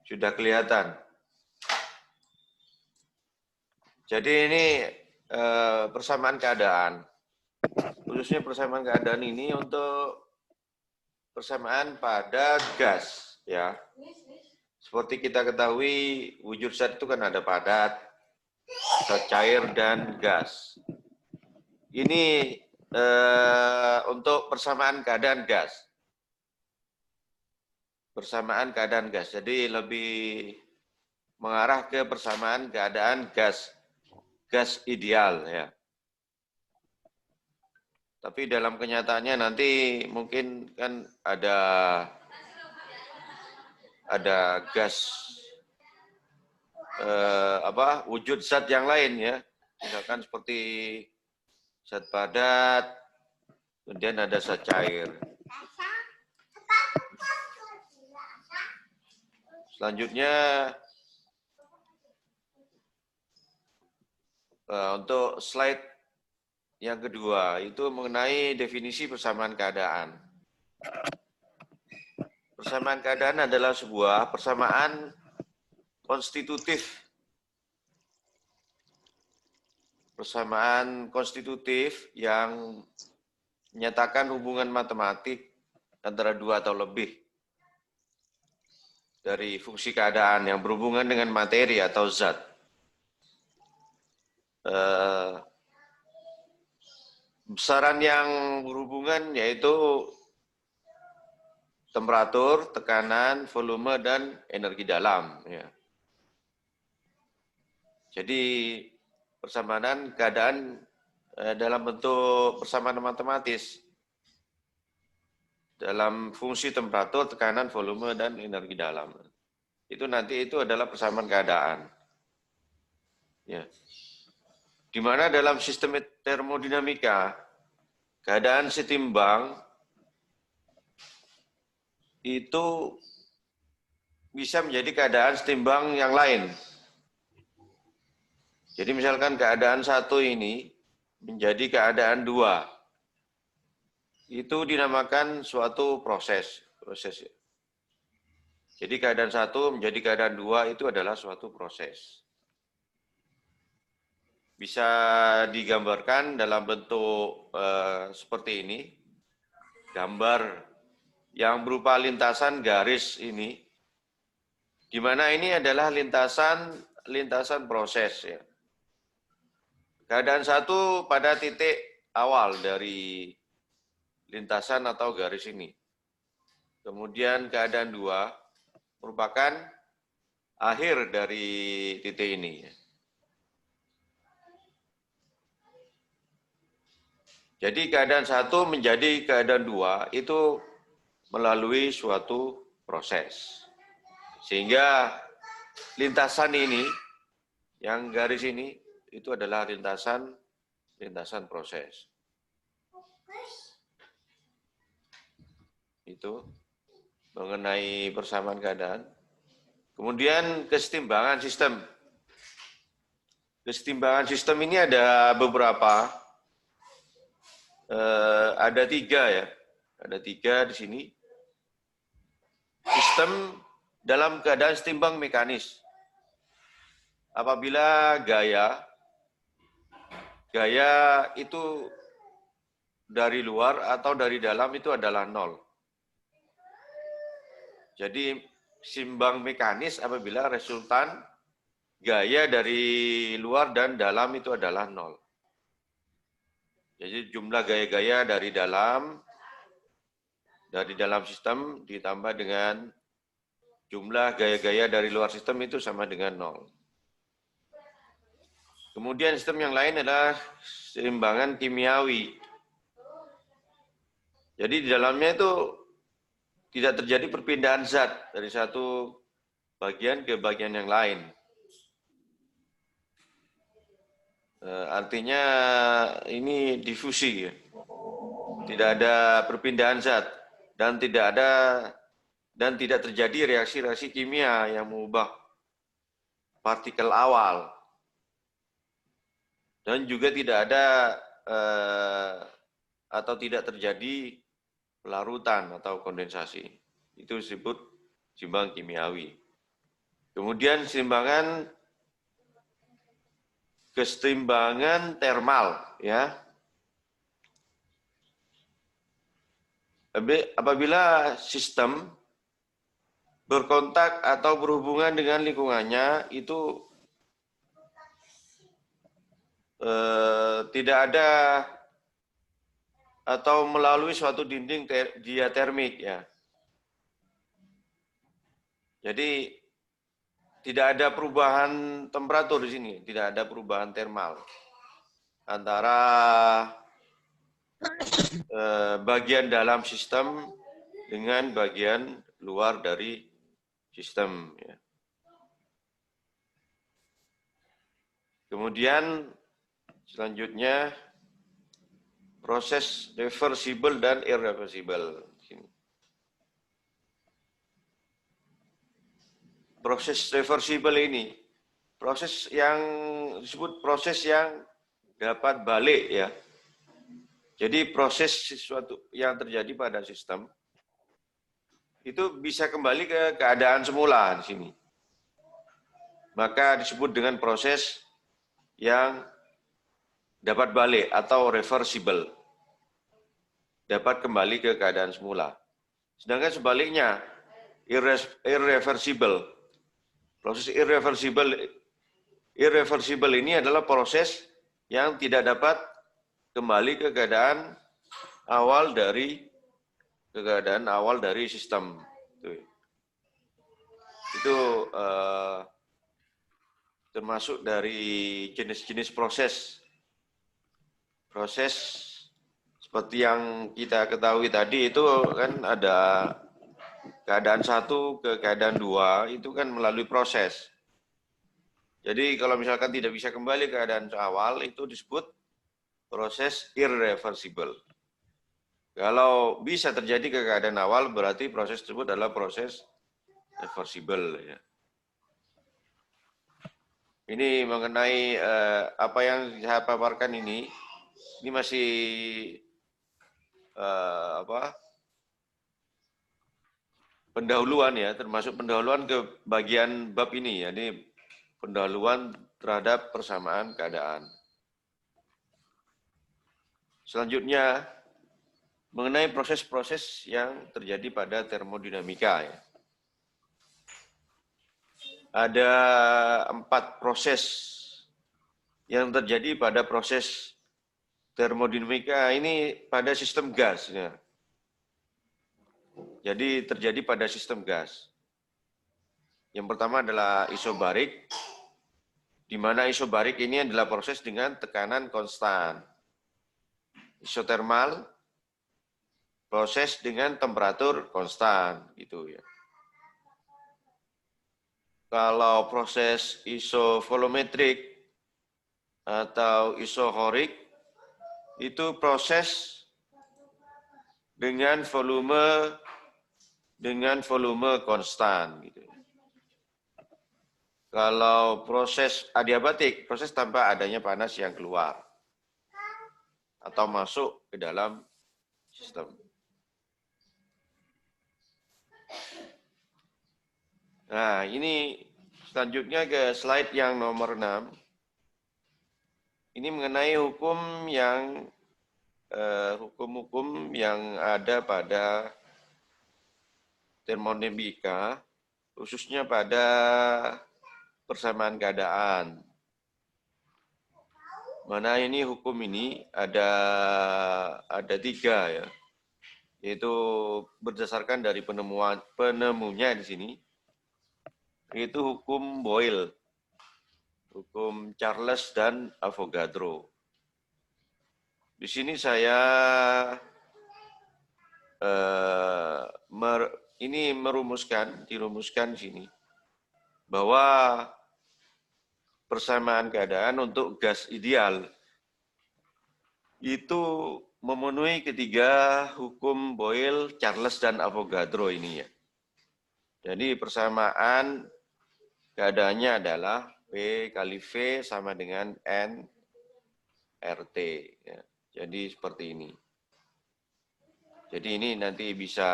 Sudah kelihatan. Jadi ini persamaan keadaan. Khususnya persamaan keadaan ini untuk persamaan pada gas, ya. Seperti kita ketahui, wujud zat itu kan ada padat, zat cair, dan gas. Ini untuk persamaan keadaan gas. Persamaan keadaan gas. Jadi lebih mengarah ke persamaan keadaan gas. Gas ideal, ya. Tapi dalam kenyataannya nanti mungkin kan ada gas wujud zat yang lain, ya. Misalkan seperti zat padat, kemudian ada zat cair. Selanjutnya untuk slide yang kedua itu mengenai definisi persamaan keadaan. Persamaan keadaan adalah sebuah persamaan konstitutif. Persamaan konstitutif yang menyatakan hubungan matematik antara dua atau lebih dari fungsi keadaan yang berhubungan dengan materi atau zat. Besaran yang berhubungan yaitu temperatur, tekanan, volume, dan energi dalam. Ya. Jadi persamaan keadaan dalam bentuk persamaan matematis dalam fungsi temperatur, tekanan, volume, dan energi dalam. Itu nanti itu adalah persamaan keadaan. Ya. Di mana dalam sistem termodinamika, keadaan setimbang itu bisa menjadi keadaan setimbang yang lain. Jadi misalkan keadaan satu ini menjadi keadaan dua. Itu dinamakan suatu proses. Ya. Jadi keadaan satu menjadi keadaan dua itu adalah suatu proses. Bisa digambarkan dalam bentuk seperti ini. Gambar yang berupa lintasan garis ini. Di mana ini adalah lintasan proses, ya. Keadaan satu pada titik awal dari lintasan atau garis ini. Kemudian keadaan dua merupakan akhir dari titik ini. Jadi keadaan satu menjadi keadaan dua itu melalui suatu proses. Sehingga lintasan ini, yang garis ini, itu adalah lintasan proses. Itu mengenai persamaan keadaan. Kemudian kesetimbangan sistem. Kesetimbangan sistem ini ada beberapa. Ada tiga, ya. Ada tiga di sini. Sistem dalam keadaan setimbang mekanis. Apabila gaya itu dari luar atau dari dalam itu adalah nol. Jadi seimbang mekanis apabila resultan gaya dari luar dan dalam itu adalah nol. Jadi jumlah gaya-gaya dari dalam sistem ditambah dengan jumlah gaya-gaya dari luar sistem itu sama dengan nol. Kemudian sistem yang lain adalah seimbangan kimiawi. Jadi di dalamnya itu tidak terjadi perpindahan zat dari satu bagian ke bagian yang lain. Artinya ini difusi, ya. Tidak ada perpindahan zat dan tidak terjadi reaksi-reaksi kimia yang mengubah partikel awal. Dan juga tidak ada atau tidak terjadi pelarutan atau kondensasi. Itu disebut seimbang kimiawi. Kemudian keseimbangan termal, ya. Apabila sistem berkontak atau berhubungan dengan lingkungannya, itu tidak ada atau melalui suatu dinding diatermik, ya. Jadi tidak ada perubahan temperatur di sini, tidak ada perubahan termal antara bagian dalam sistem dengan bagian luar dari sistem. Ya. Kemudian selanjutnya proses reversible dan irreversible. Proses reversible ini proses yang disebut proses yang dapat balik, ya. Jadi proses sesuatu yang terjadi pada sistem itu bisa kembali ke keadaan semula di sini. Maka disebut dengan proses yang dapat balik atau reversible. Dapat kembali ke keadaan semula. Sedangkan sebaliknya, irreversible. Proses irreversible ini adalah proses yang tidak dapat kembali ke keadaan awal dari sistem. Itu termasuk dari jenis-jenis proses. Proses seperti yang kita ketahui tadi itu kan ada keadaan 1 ke keadaan 2 itu kan melalui proses. Jadi kalau misalkan tidak bisa kembali ke keadaan awal itu disebut proses irreversible. Kalau bisa terjadi ke keadaan awal berarti proses tersebut adalah proses reversible, ya. Ini mengenai apa yang saya paparkan ini masih pendahuluan, ya, termasuk pendahuluan ke bagian bab ini, ya. Ini pendahuluan terhadap persamaan keadaan. Selanjutnya mengenai proses-proses yang terjadi pada termodinamika, ya. Ada 4 proses yang terjadi pada proses termodinamika ini pada sistem gas, ya. Jadi terjadi pada sistem gas. Yang pertama adalah isobarik, di mana isobarik ini adalah proses dengan tekanan konstan. Isotermal, proses dengan temperatur konstan, gitu, ya. Kalau proses isovolometrik atau isohorik itu proses dengan volume konstan, gitu. Kalau proses adiabatik, proses tanpa adanya panas yang keluar atau masuk ke dalam sistem. Nah, ini selanjutnya ke slide yang nomor 6. Ini mengenai hukum yang ada pada termodinamika, khususnya pada persamaan keadaan. Mana ini hukum ini ada 3, ya. Yaitu berdasarkan dari penemunya di sini. Itu hukum Boyle, hukum Charles dan Avogadro. Di sini saya dirumuskan di sini bahwa persamaan keadaan untuk gas ideal itu memenuhi ketiga hukum Boyle, Charles dan Avogadro ini, ya. Jadi persamaan keadaannya adalah P kali V sama dengan N RT, ya. Jadi seperti ini. Jadi ini nanti bisa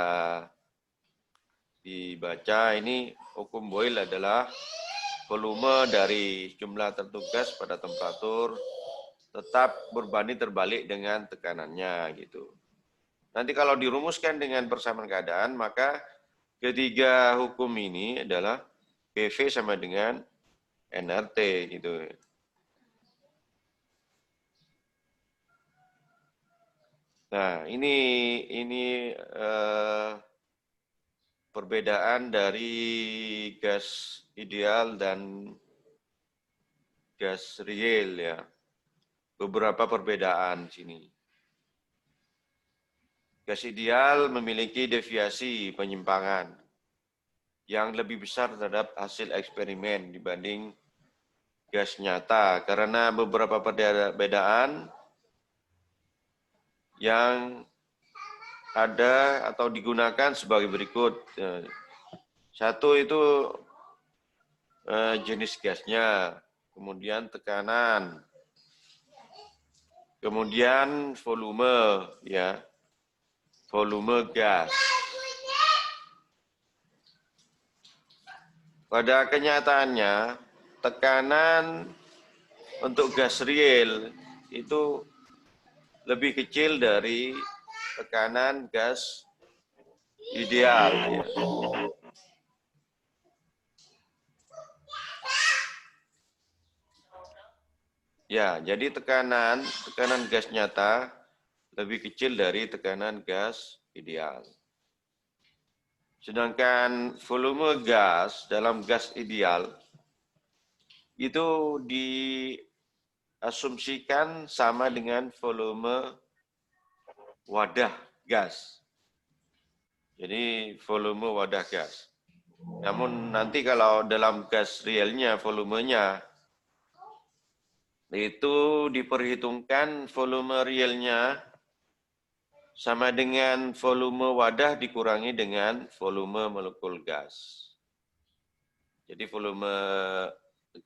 dibaca, ini hukum Boyle adalah volume dari jumlah tertentu gas pada temperatur tetap berbanding terbalik dengan tekanannya gitu. Nanti kalau dirumuskan dengan persamaan keadaan, maka ketiga hukum ini adalah PV sama dengan nRT gitu. Nah, ini perbedaan dari gas ideal dan gas real ya. Beberapa perbedaan sini. Gas ideal memiliki deviasi penyimpangan yang lebih besar terhadap hasil eksperimen dibanding gas nyata karena beberapa perbedaan yang ada atau digunakan sebagai berikut. Satu itu jenis gasnya, kemudian tekanan, kemudian volume, ya, volume gas. Pada kenyataannya, tekanan untuk gas real itu lebih kecil dari tekanan gas ideal. Ya. Ya, jadi tekanan gas nyata lebih kecil dari tekanan gas ideal. Sedangkan volume gas dalam gas ideal itu diasumsikan sama dengan volume wadah gas. Jadi volume wadah gas. Namun nanti kalau dalam gas realnya volumenya itu diperhitungkan volume realnya sama dengan volume wadah dikurangi dengan volume molekul gas. Jadi volume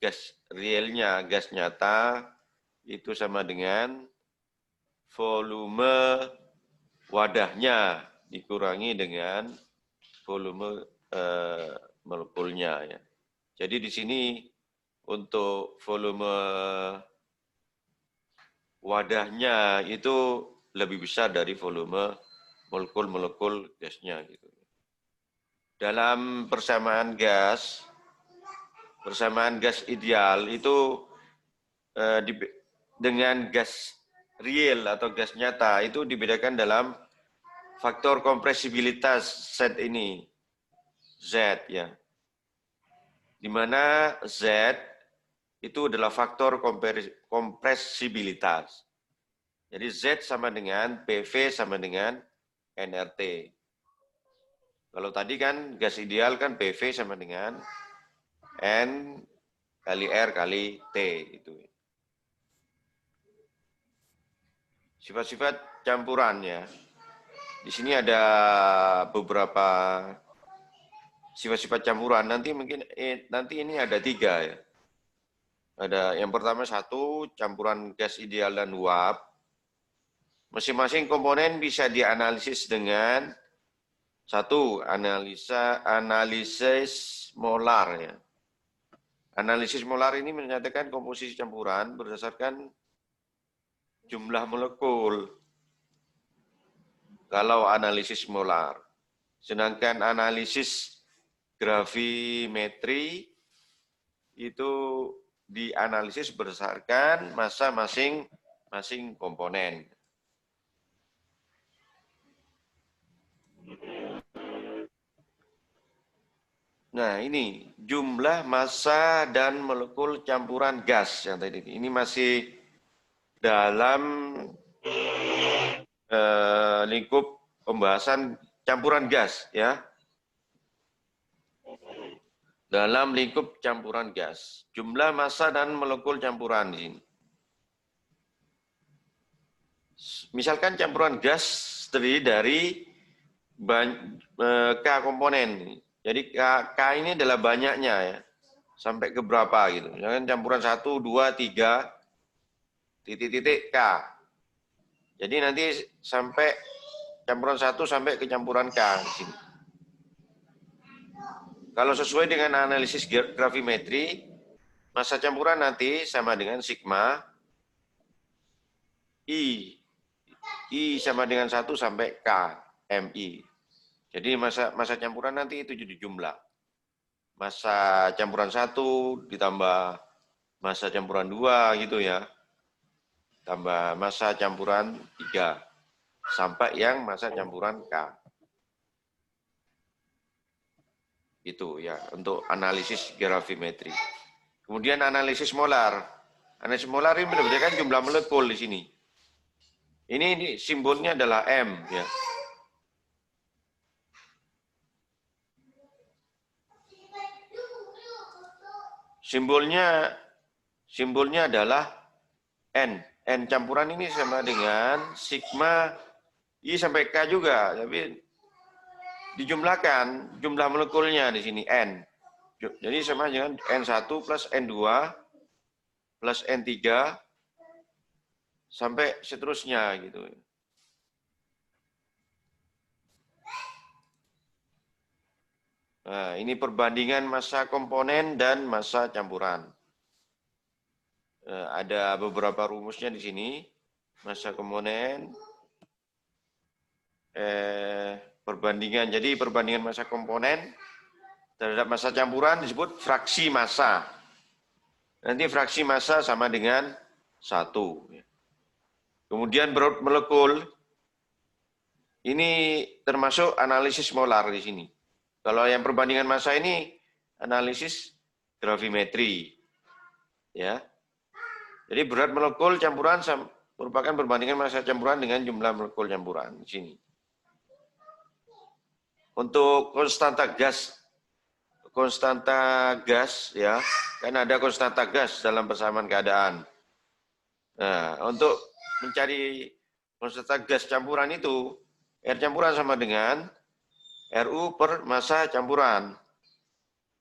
gas realnya, gas nyata, itu sama dengan volume wadahnya dikurangi dengan volume molekulnya. Ya. Jadi di sini untuk volume wadahnya itu lebih besar dari volume molekul-molekul gasnya gitu. Dalam persamaan gas ideal itu dengan gas real atau gas nyata itu dibedakan dalam faktor kompresibilitas Z ini, Z ya, di mana Z itu adalah faktor kompresibilitas. Jadi Z sama dengan PV sama dengan nRT. Kalau tadi kan gas ideal kan PV sama dengan N kali R kali T itu. Sifat-sifat campurannya. Di sini ada beberapa sifat-sifat campuran. Nanti mungkin nanti ini ada 3 ya. Ada yang pertama 1 campuran gas ideal dan uap. Masing-masing komponen bisa dianalisis dengan 1 analisis molar ya. Analisis molar ini menyatakan komposisi campuran berdasarkan jumlah molekul. Kalau analisis molar. Sedangkan analisis gravimetri itu dianalisis berdasarkan massa masing-masing komponen. Nah ini jumlah massa dan molekul campuran gas yang tadi ini masih dalam lingkup pembahasan campuran gas ya. Dalam lingkup campuran gas, jumlah massa dan molekul campuran ini. Misalkan campuran gas terdiri dari K komponen. Jadi K ini adalah banyaknya ya. Sampai ke berapa gitu. Misalkan campuran 1, 2, 3, titik-titik K. Jadi nanti sampai campuran 1 sampai ke campuran K di sini. Kalau sesuai dengan analisis gravimetri, massa campuran nanti sama dengan sigma I. I sama dengan 1 sampai K, MI. Jadi massa campuran nanti itu jadi jumlah. Massa campuran 1 ditambah massa campuran 2 gitu ya. Tambah massa campuran 3. Sampai yang massa campuran K. Itu ya, untuk analisis gravimetri. Kemudian analisis molar. Analisis molar ini menunjukkan jumlah molekul di sini. Ini simbolnya adalah M ya. Simbolnya adalah N. N campuran ini sama dengan sigma I sampai K juga, tapi dijumlahkan jumlah molekulnya di sini N. Jadi sama dengan N1 plus N2 plus N3 sampai seterusnya gitu. Nah, ini perbandingan massa komponen dan massa campuran. Ada beberapa rumusnya di sini. Massa komponen, perbandingan. Jadi perbandingan massa komponen terhadap massa campuran disebut fraksi massa. Nanti fraksi massa sama dengan 1. Kemudian berat molekul, ini termasuk analisis molar di sini. Kalau yang perbandingan massa ini analisis gravimetri. Ya. Jadi berat molekul campuran merupakan perbandingan massa campuran dengan jumlah molekul campuran di sini. Untuk konstanta gas ya, kan ada konstanta gas dalam persamaan keadaan. Nah, untuk mencari konstanta gas campuran itu, R campuran sama dengan RU per massa campuran.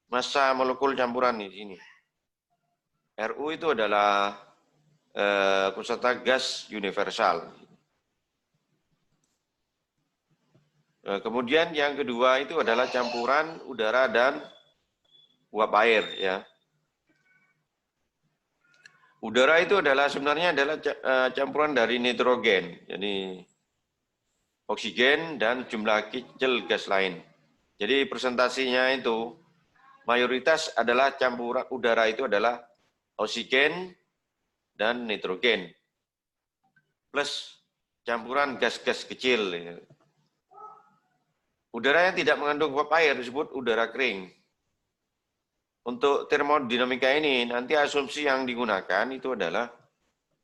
Massa molekul campuran di sini. RU itu adalah konstanta gas universal. Kemudian yang kedua itu adalah campuran udara dan uap air ya. Udara itu adalah sebenarnya adalah campuran dari nitrogen, jadi oksigen dan jumlah kecil gas lain. Jadi presentasinya itu mayoritas adalah campuran udara itu adalah oksigen dan nitrogen plus campuran gas-gas kecil. Udara yang tidak mengandung uap air disebut udara kering. Untuk termodinamika ini, nanti asumsi yang digunakan itu adalah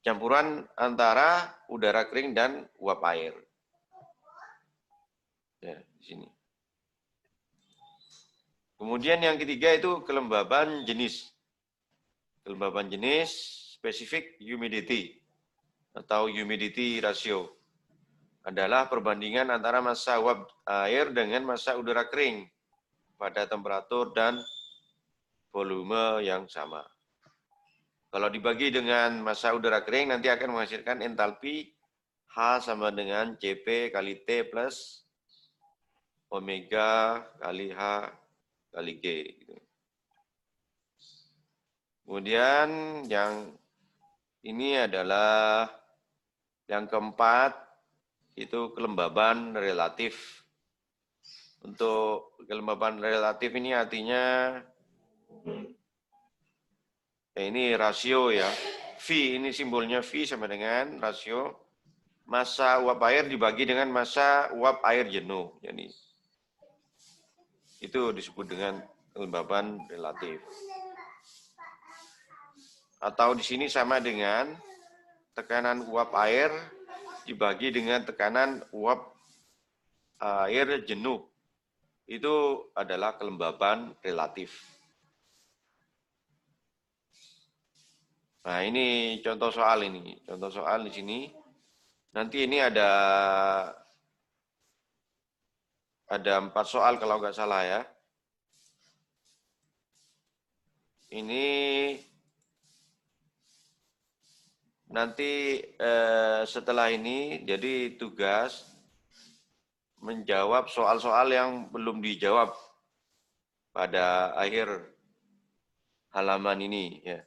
campuran antara udara kering dan uap air. Ya, di sini. Kemudian yang ketiga itu kelembaban jenis. Kelembaban jenis specific humidity atau humidity ratio adalah perbandingan antara massa uap air dengan massa udara kering pada temperatur dan volume yang sama. Kalau dibagi dengan massa udara kering nanti akan menghasilkan entalpi H sama dengan Cp kali T plus omega kali H kali G. Kemudian yang ini adalah yang keempat, itu kelembaban relatif. Untuk kelembaban relatif ini artinya ini rasio ya. V, ini simbolnya V sama dengan rasio massa uap air dibagi dengan massa uap air jenuh. Jadi itu disebut dengan kelembaban relatif. Atau di sini sama dengan tekanan uap air dibagi dengan tekanan uap air jenuh. Itu adalah kelembaban relatif. Nah, ini contoh soal ini. Contoh soal di sini. Nanti ini ada 4 soal kalau nggak salah ya. Ini nanti setelah ini jadi tugas menjawab soal-soal yang belum dijawab pada akhir halaman ini ya.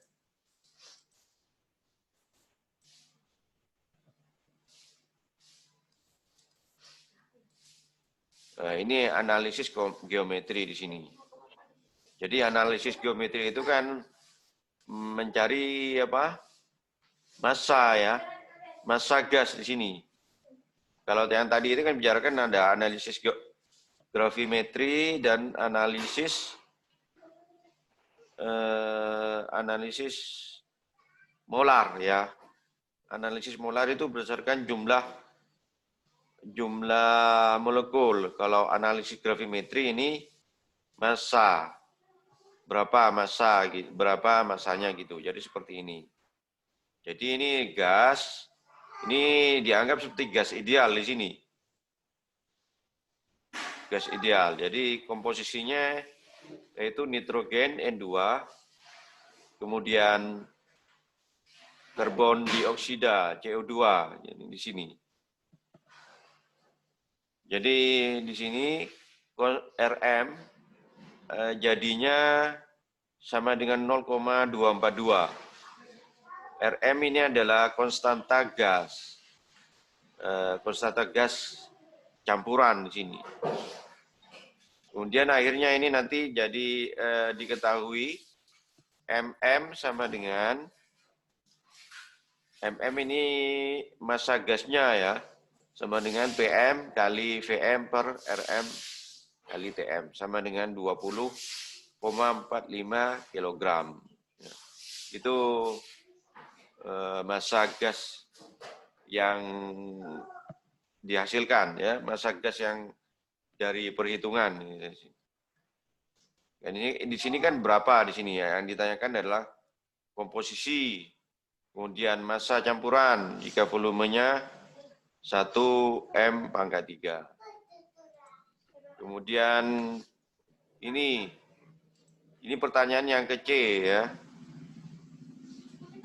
Nah, ini analisis geometri di sini. Jadi analisis geometri itu kan mencari apa? Massa ya. Massa gas di sini. Kalau yang tadi itu kan bicarakan ada analisis gravimetri dan analisis analisis molar ya. Analisis molar itu berdasarkan jumlah molekul. Kalau analisis gravimetri ini massa. Berapa massa gitu, berapa massanya gitu. Jadi seperti ini. Jadi ini gas, ini dianggap seperti gas ideal di sini. Gas ideal. Jadi komposisinya yaitu nitrogen N2, kemudian karbon dioksida CO2 jadi di sini. Jadi di sini Rm jadinya sama dengan 0,242. Rm ini adalah konstanta gas. Konstanta gas campuran di sini. Kemudian akhirnya ini nanti jadi diketahui mm sama dengan ini massa gasnya ya, sama dengan PM kali VM per RM kali TM, sama dengan 20,45 kg. Ya. Itu massa gas yang dihasilkan ya, massa gas yang dari perhitungan. Dan ini di sini kan berapa di sini ya? Yang ditanyakan adalah komposisi, kemudian massa campuran jika volumenya 1 M⁻3. Kemudian ini pertanyaan yang ke C ya.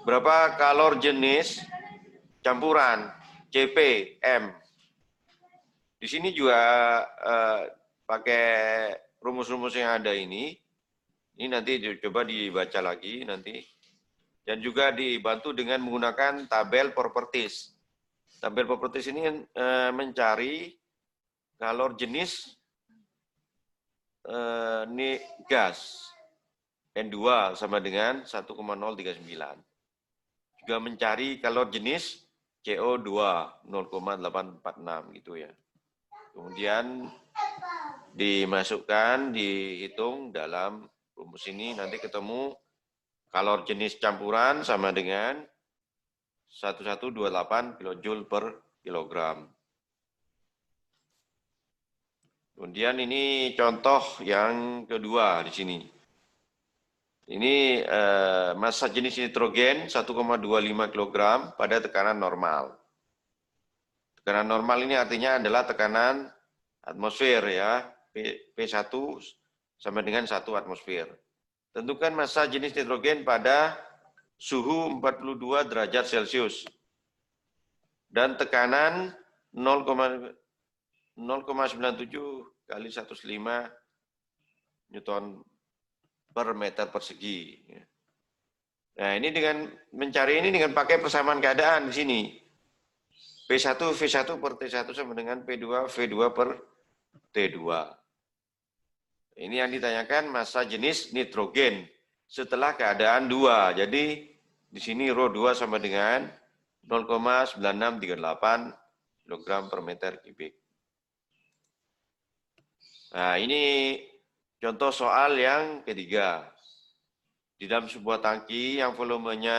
Berapa kalor jenis campuran CP M? Di sini juga pakai rumus-rumus yang ada ini nanti coba dibaca lagi nanti. Dan juga dibantu dengan menggunakan tabel properties. Tabel properties ini mencari kalor jenis gas N2 sama dengan 1,039. Juga mencari kalor jenis CO2 0,846 gitu ya. Kemudian dimasukkan, dihitung dalam rumus ini nanti ketemu kalor jenis campuran sama dengan 1128 kJ per kilogram. Kemudian ini contoh yang kedua di sini. Ini massa jenis nitrogen 1,25 kg pada tekanan normal. Tekanan normal ini artinya adalah tekanan atmosfer ya, P1 sama dengan 1 atmosfer. Tentukan massa jenis nitrogen pada suhu 42 derajat Celcius dan tekanan 0,97 kali 105 Newton per meter persegi. Nah, ini dengan mencari ini dengan pakai persamaan keadaan di sini. P1 V1 per T1 sama dengan P2 V2 per T2. Ini yang ditanyakan massa jenis nitrogen setelah keadaan 2. Jadi di sini rho 2 sama dengan 0,9638 kg per meter kubik. Nah, ini contoh soal yang ketiga. Di dalam sebuah tangki yang volumenya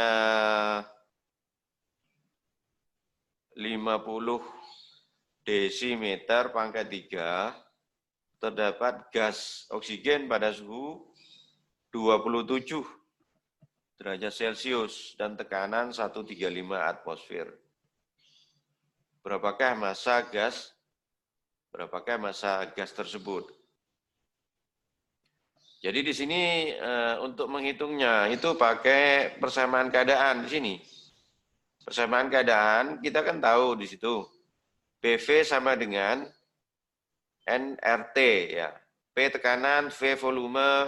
50 desimeter pangkat 3, terdapat gas oksigen pada suhu 27 derajat Celcius dan tekanan 135 atmosfer. Berapakah massa gas tersebut? Jadi di sini untuk menghitungnya itu pakai persamaan keadaan di sini. Persamaan keadaan kita kan tahu di situ PV sama dengan nRT ya. P tekanan, V volume,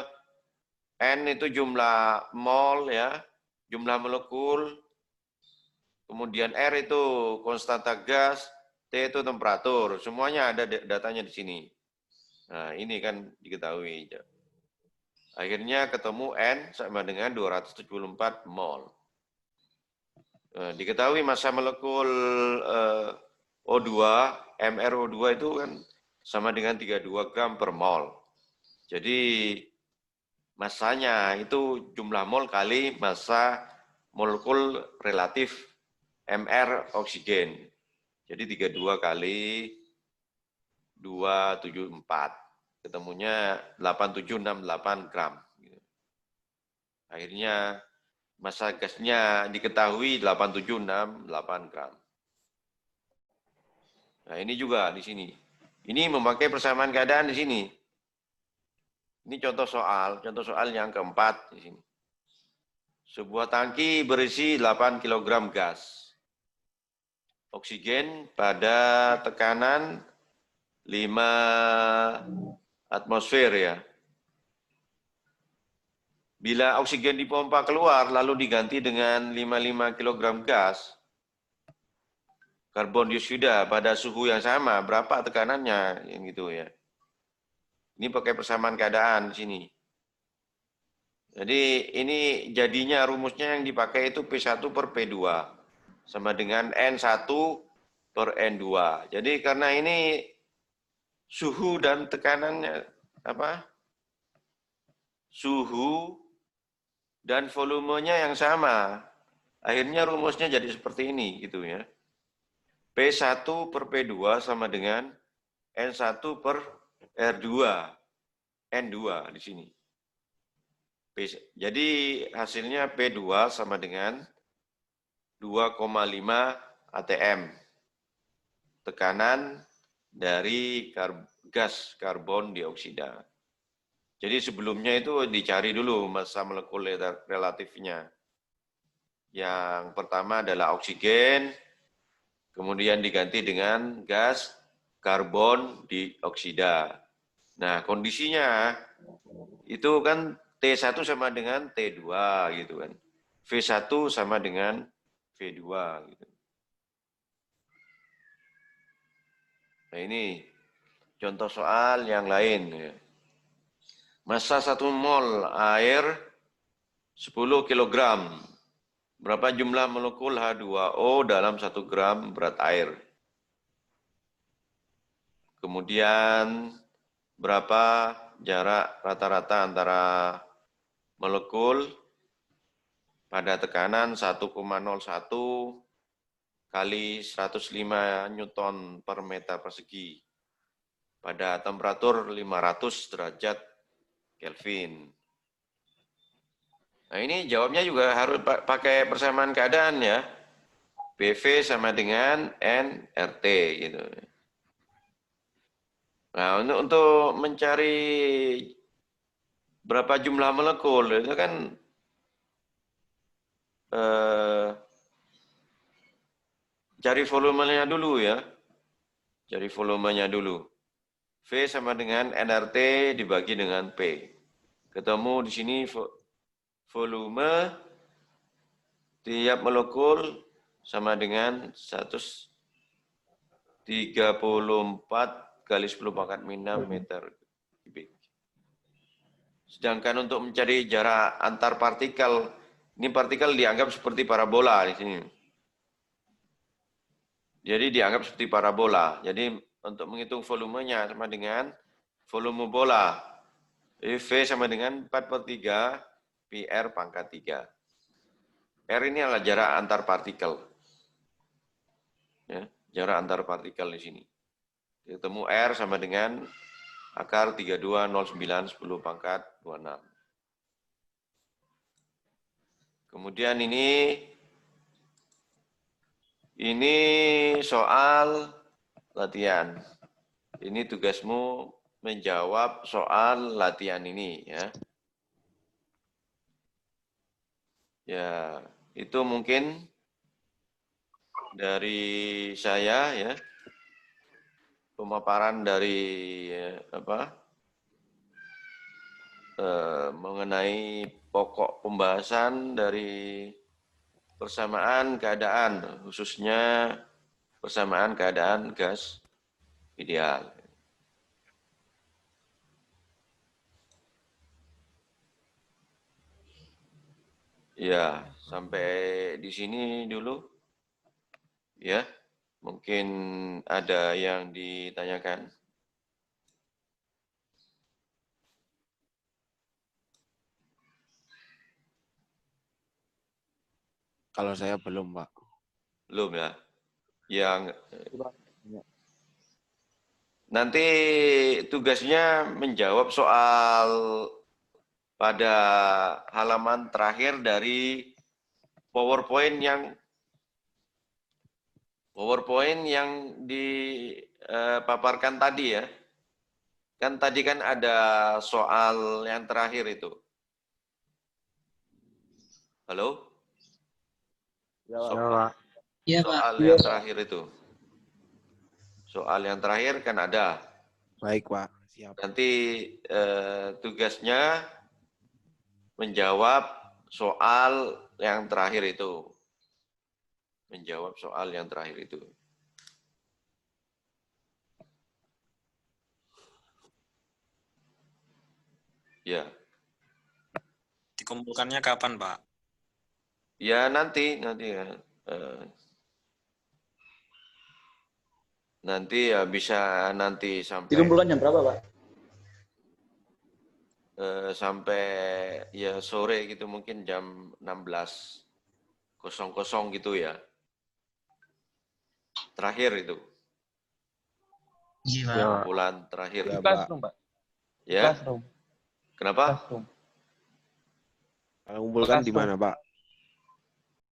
N itu jumlah mol ya, jumlah molekul, kemudian R itu konstanta gas, T itu temperatur, semuanya ada datanya di sini. Nah, ini kan diketahui. Akhirnya ketemu N sama dengan 274 mol. Diketahui massa molekul O2, MrO2 itu kan sama dengan 32 gram per mol. Jadi massanya itu jumlah mol kali massa molekul relatif MR oksigen. Jadi 32 kali 274. Ketemunya 8768 gram. Akhirnya massa gasnya diketahui 8768 gram. Nah, ini juga di sini. Ini memakai persamaan keadaan di sini. Ini contoh soal yang keempat di sini. Sebuah tangki berisi 8 kg gas. Oksigen pada tekanan 5 atmosfer ya. Bila oksigen dipompa keluar lalu diganti dengan 55 kg gas, karbon dioksida pada suhu yang sama, berapa tekanannya yang gitu ya. Ini pakai persamaan keadaan di sini. Jadi ini jadinya rumusnya yang dipakai itu P1 per P2 sama dengan N1 per N2. Jadi karena ini suhu dan tekanannya apa? Suhu dan volumenya yang sama. Akhirnya rumusnya jadi seperti ini gitu ya. P1 per P2 sama dengan N1 per R2. N2 di sini. Jadi hasilnya P2 sama dengan 2,5 atm. Tekanan dari gas karbon dioksida. Jadi sebelumnya itu dicari dulu massa molekul relatifnya. Yang pertama adalah oksigen, kemudian diganti dengan gas karbon dioksida. Nah, kondisinya itu kan T1 sama dengan T2 gitu kan. V1 sama dengan V2 gitu. Nah, ini contoh soal yang lain ya. Massa 1 mol air 10 kg. Berapa jumlah molekul H2O dalam 1 gram berat air? Kemudian berapa jarak rata-rata antara molekul pada tekanan 1,01 kali 105 Newton per meter persegi pada temperatur 500 derajat Kelvin. Nah, ini jawabnya juga harus pakai persamaan keadaan ya. PV sama dengan nRT gitu. Nah, untuk mencari berapa jumlah molekul itu kan cari volumenya dulu ya. Cari volumenya dulu. V sama dengan nRT dibagi dengan P. Ketemu di sini volume tiap molekul sama dengan 134 kali 10 pangkat minus meter kubik. Sedangkan untuk mencari jarak antar partikel, ini partikel dianggap seperti parabola di sini. Jadi dianggap seperti parabola. Jadi untuk menghitung volumenya sama dengan volume bola. V sama dengan 4/3 PR pangkat 3. R ini adalah jarak antar partikel. Ya, jarak antar partikel di sini. Ketemu R sama dengan akar 3209 10 pangkat 26. Kemudian ini soal latihan. Ini tugasmu menjawab soal latihan ini ya. Ya, itu mungkin dari saya ya. pemaparan dari mengenai pokok pembahasan dari persamaan keadaan, khususnya persamaan keadaan gas ideal. Ya, sampai di sini dulu. Ya, mungkin ada yang ditanyakan. Kalau saya belum, Pak. Belum ya? Yang nanti tugasnya menjawab soal pada halaman terakhir dari PowerPoint yang dipaparkan tadi ya. Kan tadi kan ada soal yang terakhir itu. Halo? Ya, Pak. Soal yang terakhir itu. Soal yang terakhir kan ada. Baik, Pak. Siap. Nanti tugasnya menjawab soal yang terakhir itu. Menjawab soal yang terakhir itu. Ya. Dikumpulkannya kapan, Pak? Ya nanti ya. Nanti ya bisa nanti sampai. Dikumpulkan jam berapa, Pak? Sampai ya sore gitu, mungkin jam 16.00 gitu ya. Terakhir itu. Iya. Kumpulan terakhir. Ya, Di Classroom, Pak. Ya. Classroom. Kenapa? Classroom. Kalau kumpulkan di Classroom. mana, Pak?